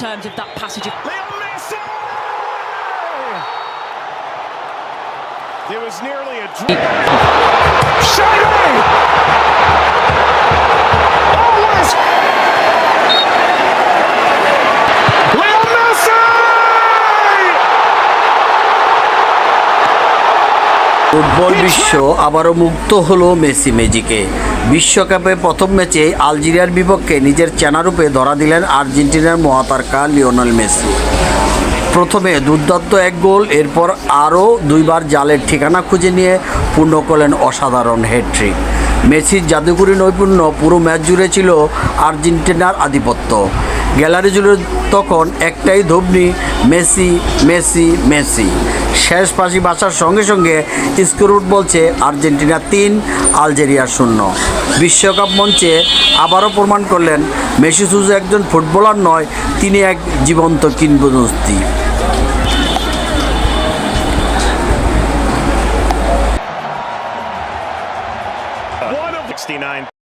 terms of that passage of... Leo Messi! There was nearly a drop. Shady! Oh, what is... Leo Messi! Football বিশ্ব আবারও মুগ্ধ হলো Messi ম্যাজিকে। বিশ্বকাপে প্রথম ম্যাচে আলজেরিয়ার বিপক্ষে নিজের চেনারূপে ধরা দিলেন আর্জেন্টিনার মহাতারকা লিওনেল মেসি। প্রথমে দুর্দান্ত এক গোল, এরপর আরও দুইবার জালের ঠিকানা খুঁজে নিয়ে পূর্ণ করলেন অসাধারণ হ্যাটট্রিক। মেসির জাদুকরি নৈপুণ্য পুরো ম্যাচ জুড়ে ছিল আর্জেন্টিনার আধিপত্য। গ্যালারি জুড়ে তখন একটাই ধ্বনি, মেসি মেসি মেসি। শেষ পাশি বাঁচার সঙ্গে সঙ্গে স্কোরবোর্ড বলছে আর্জেন্টিনা 3, আলজেরিয়া 0। বিশ্বকাপ মঞ্চে আবারও প্রমাণ করলেন মেসি শুধু একজন ফুটবলার নয়, তিনি এক জীবন্ত কিংবদন্তি। 69